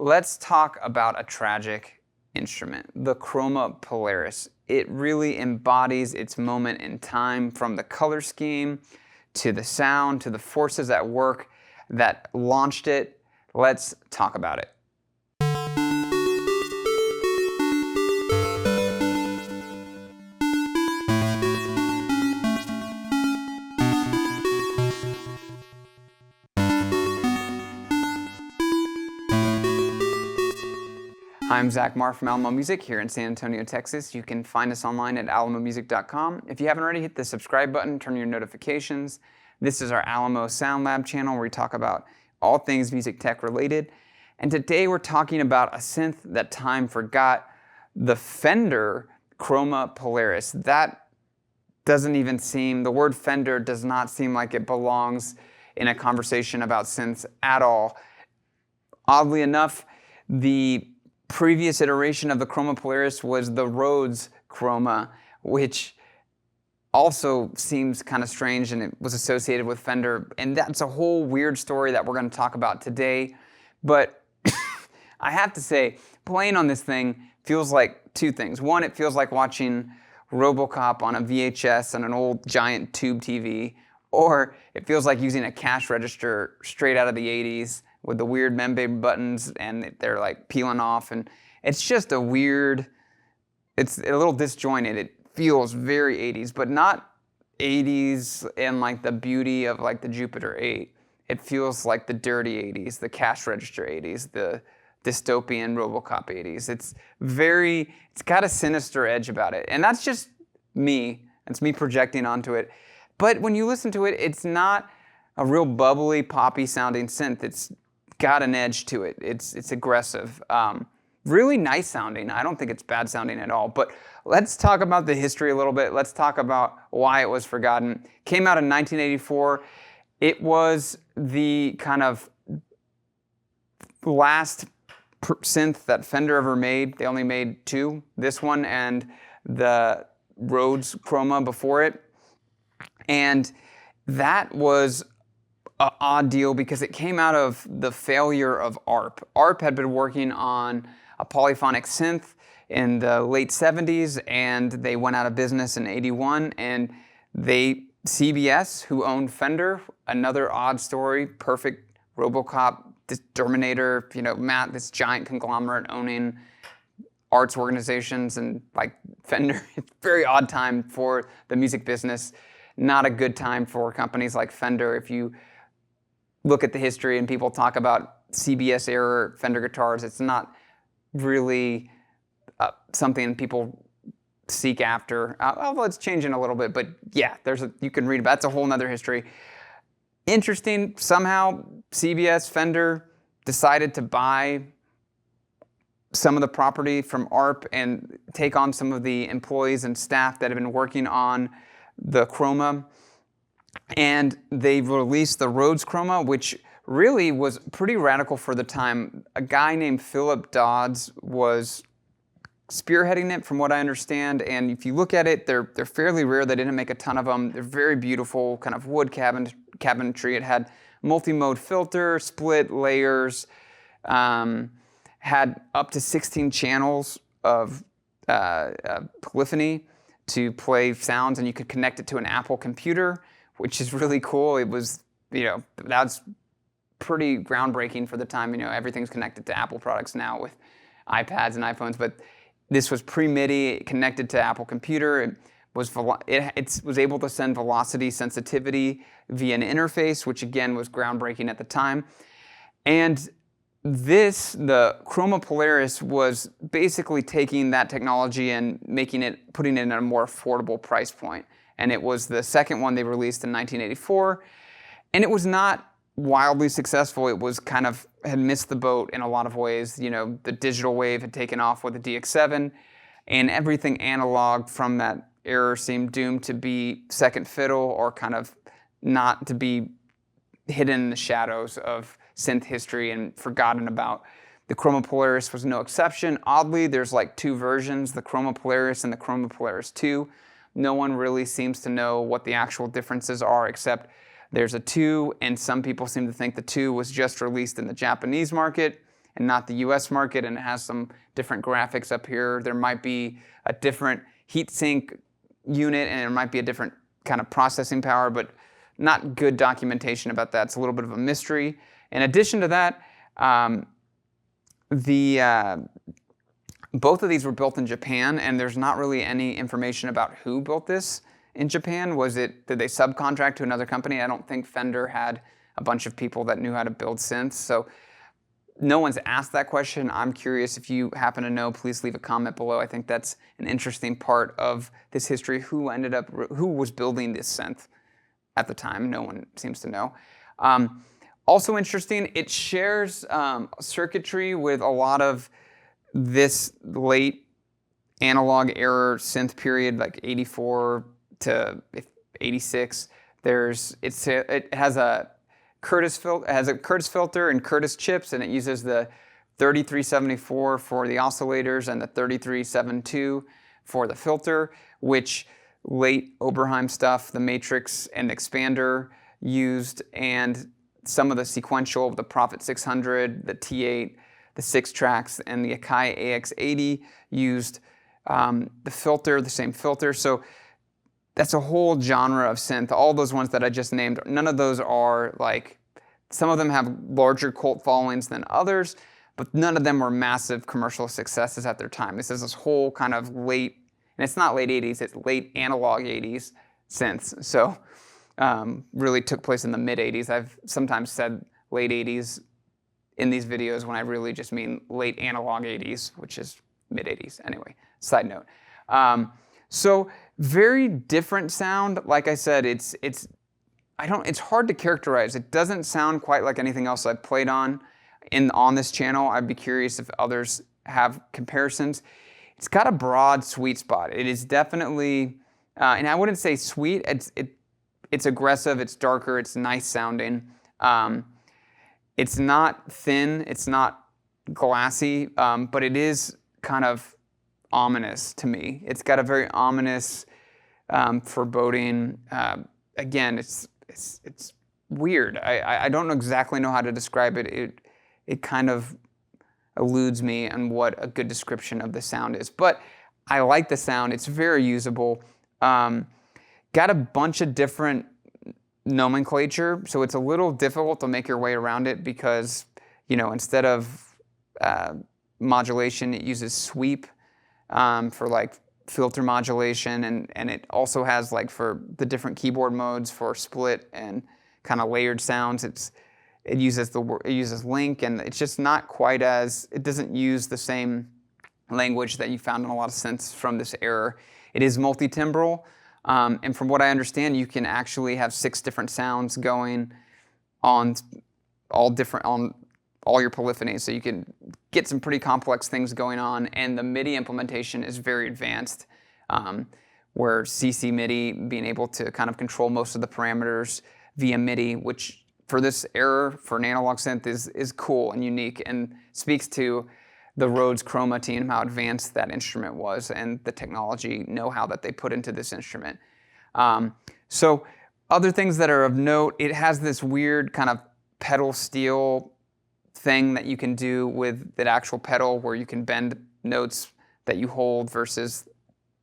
Let's talk about a tragic instrument, the Chroma Polaris. It really embodies its moment in time, from the color scheme to the sound to the forces at work that launched it. Let's talk about it. I'm Zach Marr from Alamo Music here in San Antonio, Texas. You can find us online at alamomusic.com. If you haven't already, hit the subscribe button, turn on your notifications. This is our Alamo Sound Lab channel where we talk about all things music tech related. And today we're talking about a synth that time forgot, the Fender Chroma Polaris. That doesn't even seem, the word Fender does not seem like it belongs in a conversation about synths at all. Oddly enough, the previous iteration of the Chroma Polaris was the Rhodes Chroma, which also seems kind of strange, and it was associated with Fender. And that's a whole weird story that we're going to talk about today. But I have to say, playing on this thing feels like two things. One, it feels like watching RoboCop on a VHS on an old giant tube TV, or it feels like using a cash register straight out of the 80s. With the weird membrane buttons, and they're like peeling off, and it's just a weird, it's a little disjointed. It feels very 80s, but not 80s in like the beauty of like the Jupiter 8. It feels like the dirty 80s, the cash register 80s, the dystopian RoboCop 80s. It's got a sinister edge about it, and that's just me. It's me projecting onto it. But when you listen to it, it's not a real bubbly, poppy sounding synth. It's got an edge to it. It's aggressive. Really nice sounding. I don't think it's bad sounding at all. But let's talk about the history a little bit. Let's talk about why it was forgotten. Came out in 1984. It was the kind of last synth that Fender ever made. They only made two, this one and the Rhodes Chroma before it. And that was an odd deal because it came out of the failure of ARP. ARP had been working on a polyphonic synth in the late 70s, and they went out of business in 81, and CBS, who owned Fender, another odd story, perfect RoboCop, this Terminator, this giant conglomerate owning arts organizations, and like Fender, it's a very odd time for the music business. Not a good time for companies like Fender. If you look at the history and people talk about CBS era Fender guitars, it's not really something people seek after. Although it's changing a little bit, but yeah, you can read about it. That's a whole nother history. Interesting, somehow CBS, Fender decided to buy some of the property from ARP and take on some of the employees and staff that have been working on the Chroma, and they released the Rhodes Chroma, which really was pretty radical for the time. A guy named Philip Dodds was spearheading it, from what I understand, and if you look at it, they're fairly rare. They didn't make a ton of them. They're very beautiful, kind of wood cabinetry. It had multi-mode filter, split layers, had up to 16 channels of polyphony to play sounds, and you could connect it to an Apple computer, which is really cool. It was, that's pretty groundbreaking for the time. Everything's connected to Apple products now with iPads and iPhones, but this was pre-MIDI, connected to Apple computer. It was able to send velocity sensitivity via an interface, which again was groundbreaking at the time. And the Chroma Polaris was basically taking that technology and putting it in a more affordable price point. And it was the second one they released in 1984. And it was not wildly successful. It was had missed the boat in a lot of ways. The digital wave had taken off with the DX7, and everything analog from that era seemed doomed to be second fiddle, or kind of not to be hidden in the shadows of synth history and forgotten about. The Chroma Polaris was no exception. Oddly, there's like two versions, the Chroma Polaris and the Chroma Polaris 2. No one really seems to know what the actual differences are, except there's a 2, and some people seem to think the 2 was just released in the Japanese market. and not the US market, and it has some different graphics up here. There might be a different heatsink unit, and there might be a different kind of processing power, but not good documentation about that. It's a little bit of a mystery. In addition to that, both of these were built in Japan, and there's not really any information about who built this in Japan. Did they subcontract to another company? I don't think Fender had a bunch of people that knew how to build synths, so no one's asked that question. I'm curious. If you happen to know, please leave a comment below. I think that's an interesting part of this history. Who was building this synth at the time? No one seems to know. Also interesting, it shares circuitry with a lot of this late analog era synth period, like 84 to 86. It has a Curtis filter and Curtis chips, and it uses the 3374 for the oscillators and the 3372 for the filter, which late Oberheim stuff, the Matrix and Expander used, and some of the sequential of the Prophet 600, the T8, the 6 tracks, and the Akai AX80 used the same filter. So that's a whole genre of synth. All those ones that I just named, none of those are like, some of them have larger cult followings than others, but none of them were massive commercial successes at their time. This is this whole kind of late, and it's not late 80s, it's late analog 80s synths. So really took place in the mid 80s. I've sometimes said late 80s in these videos when I really just mean late analog 80s, which is mid 80s. Anyway, side note. So very different sound. Like I said, it's hard to characterize. It doesn't sound quite like anything else I've played on this channel. I'd be curious if others have comparisons. It's got a broad sweet spot. It is definitely, and I wouldn't say sweet. It's aggressive. It's darker. It's nice sounding. It's not thin. It's not glassy, but it is kind of ominous to me. It's got a very ominous, foreboding. Again, it's weird. I don't exactly know how to describe it. It kind of eludes me on what a good description of the sound is. But I like the sound. It's very usable. Got a bunch of different nomenclature, so it's a little difficult to make your way around it because, instead of modulation, it uses sweep for like filter modulation, and it also has like for the different keyboard modes for split and kind of layered sounds. It uses link, and it's just not quite as, it doesn't use the same language that you found in a lot of synths from this era. It is multi-timbral, and from what I understand, you can actually have 6 different sounds going on all your polyphonies, so you can get some pretty complex things going on, and the MIDI implementation is very advanced, where CC MIDI, being able to kind of control most of the parameters via MIDI, which for this era, for an analog synth, is cool and unique, and speaks to the Rhodes Chroma team, how advanced that instrument was, and the technology know-how that they put into this instrument. So other things that are of note, it has this weird kind of pedal steel thing that you can do with that actual pedal, where you can bend notes that you hold versus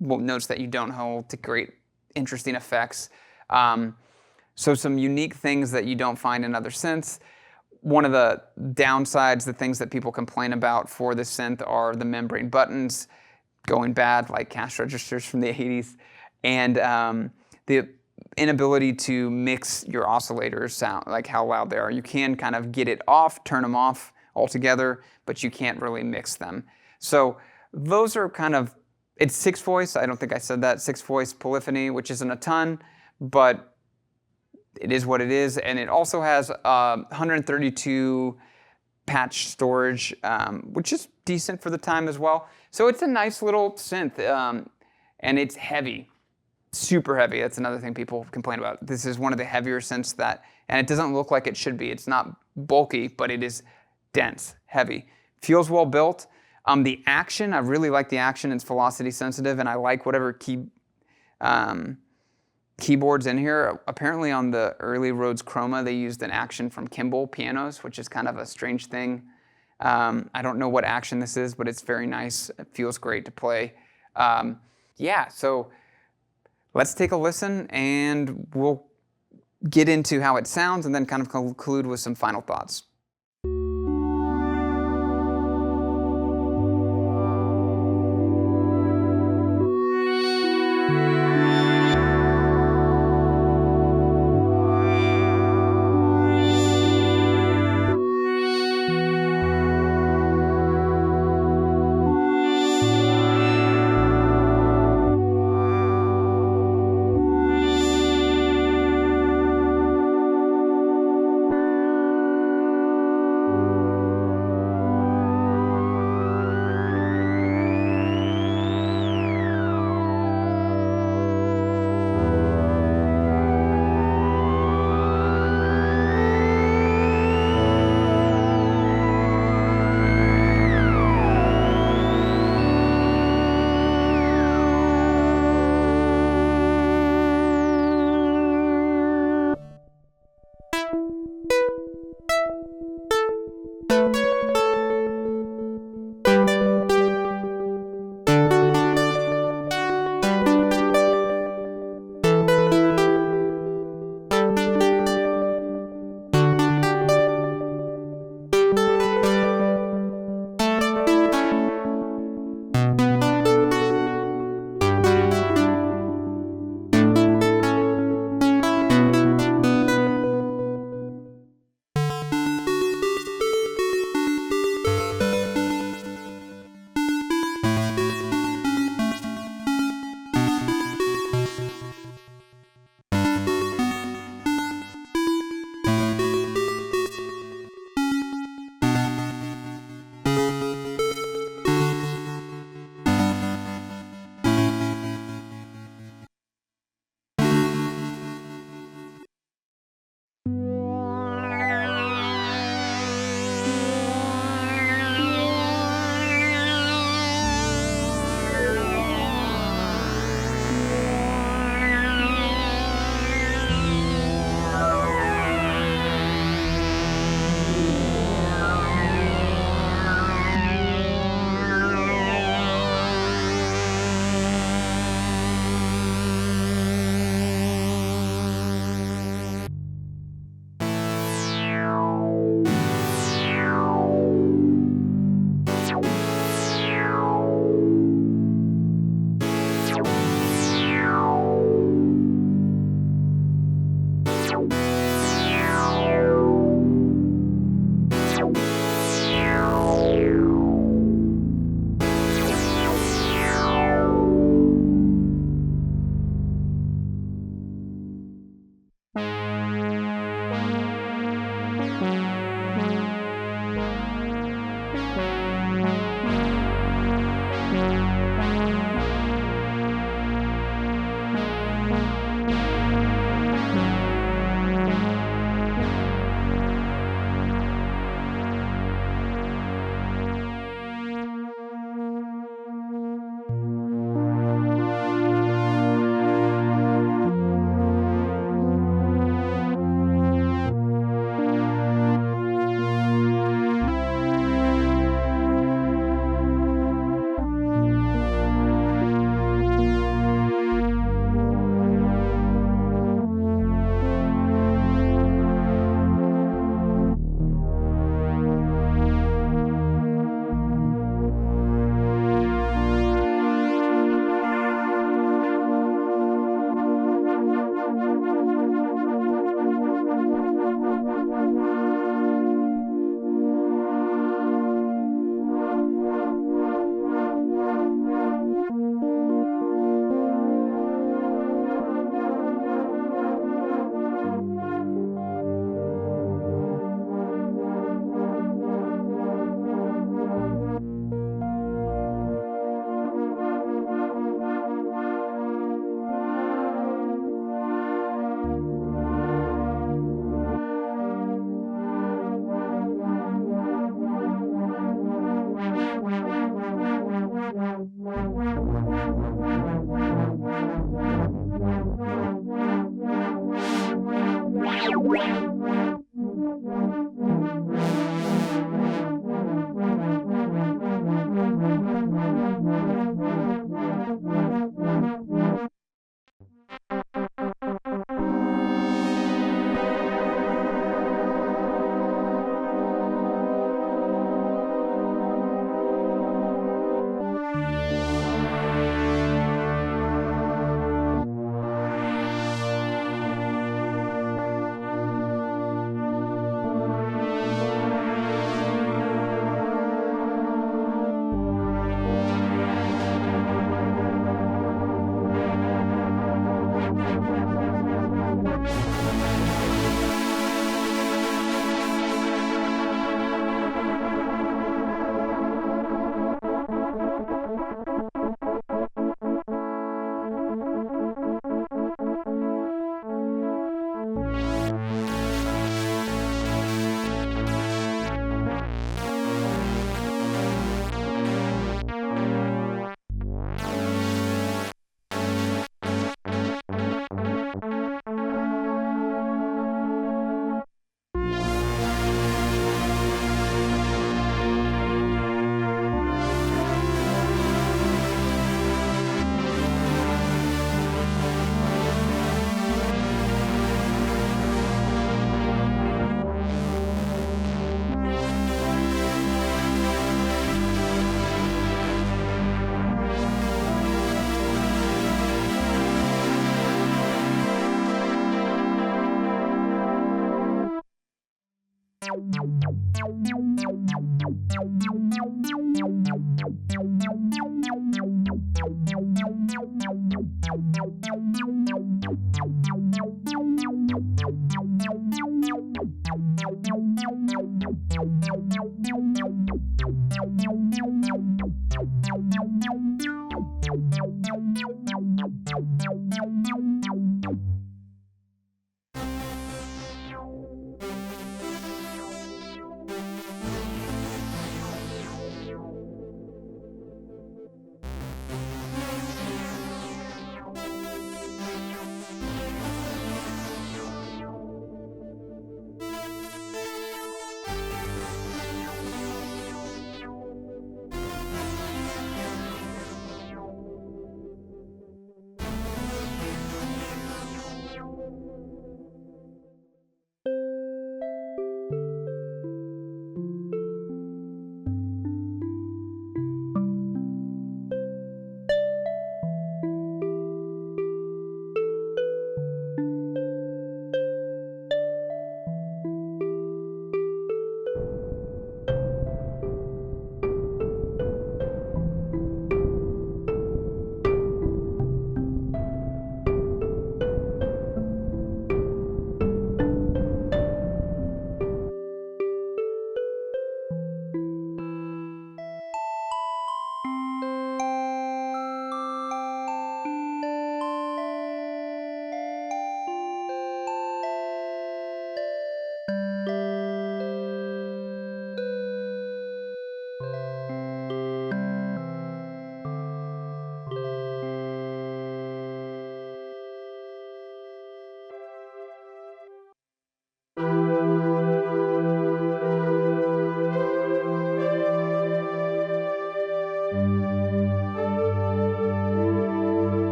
notes that you don't hold to create interesting effects. So some unique things that you don't find in other synths. One of the downsides, the things that people complain about for this synth, are the membrane buttons going bad, like cash registers from the 80s, and the inability to mix your oscillators sound, like how loud they are. You can kind of get it off, turn them off altogether, but you can't really mix them. So those are kind of, it's 6-voice, I don't think I said that, 6-voice polyphony, which isn't a ton, but it is what it is. And it also has 132 patch storage, which is decent for the time as well. So it's a nice little synth, and it's heavy. Super heavy. That's another thing people complain about. This is one of the heavier synths and it doesn't look like it should be. It's not bulky, but it is dense, heavy. Feels well built. The action, I really like the action. It's velocity sensitive, and I like whatever keyboards in here. Apparently on the early Rhodes Chroma, they used an action from Kimball pianos, which is kind of a strange thing I don't know what action this is, but it's very nice. It feels great to play. Yeah, so let's take a listen and we'll get into how it sounds and then kind of conclude with some final thoughts.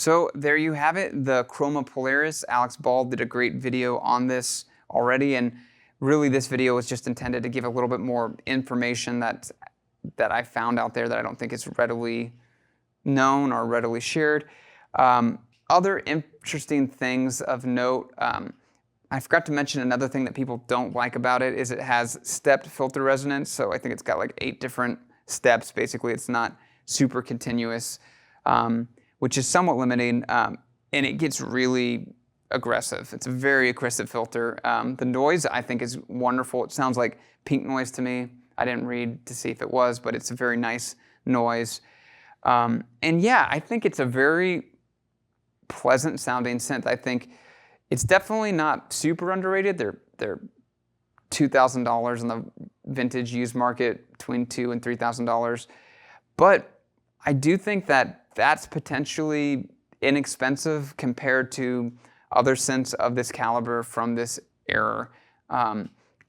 So there you have it, the Chroma Polaris. Alex Ball did a great video on this already, and really this video was just intended to give a little bit more information that I found out there that I don't think is readily known or readily shared. Other interesting things of note, I forgot to mention another thing that people don't like about it is it has stepped filter resonance. So I think it's got like 8 different steps. Basically, it's not super continuous, which is somewhat limiting, and it gets really aggressive. It's a very aggressive filter. The noise, I think, is wonderful. It sounds like pink noise to me. I didn't read to see if it was, but it's a very nice noise. And yeah, I think it's a very pleasant sounding synth. I think it's definitely not super underrated. They're $2,000 in the vintage used market, between $2,000 and $3,000. But I do think that that's potentially inexpensive compared to other synths of this caliber from this era.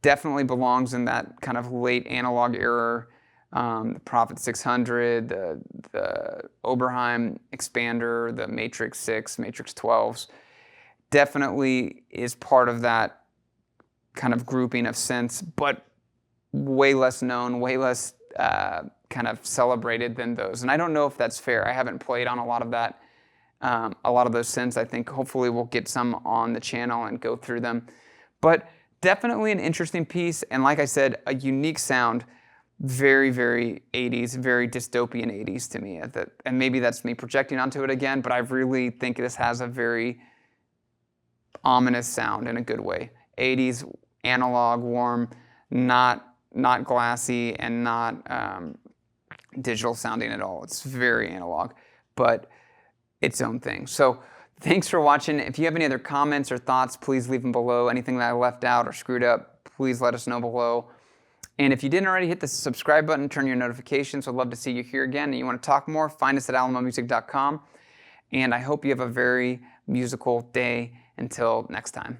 Definitely belongs in that kind of late analog era. The Prophet 600, the Oberheim Expander, the Matrix 6, Matrix 12s, definitely is part of that kind of grouping of synths, but way less known, way less kind of celebrated than those. And I don't know if that's fair. I haven't played on a lot of that, a lot of those synths. I think hopefully we'll get some on the channel and go through them. But definitely an interesting piece, and like I said, a unique sound. Very, very 80s, very dystopian 80s to me. And maybe that's me projecting onto it again, but I really think this has a very ominous sound in a good way. 80s, analog, warm, not glassy, and not digital sounding at all. It's very analog, but its own thing. So thanks for watching. If you have any other comments or thoughts, please leave them below. Anything that I left out or screwed up, please let us know below. And if you didn't already, hit the subscribe button, turn your notifications. I'd love to see you here again. And you want to talk more, find us at alamomusic.com. And I hope you have a very musical day. Until next time.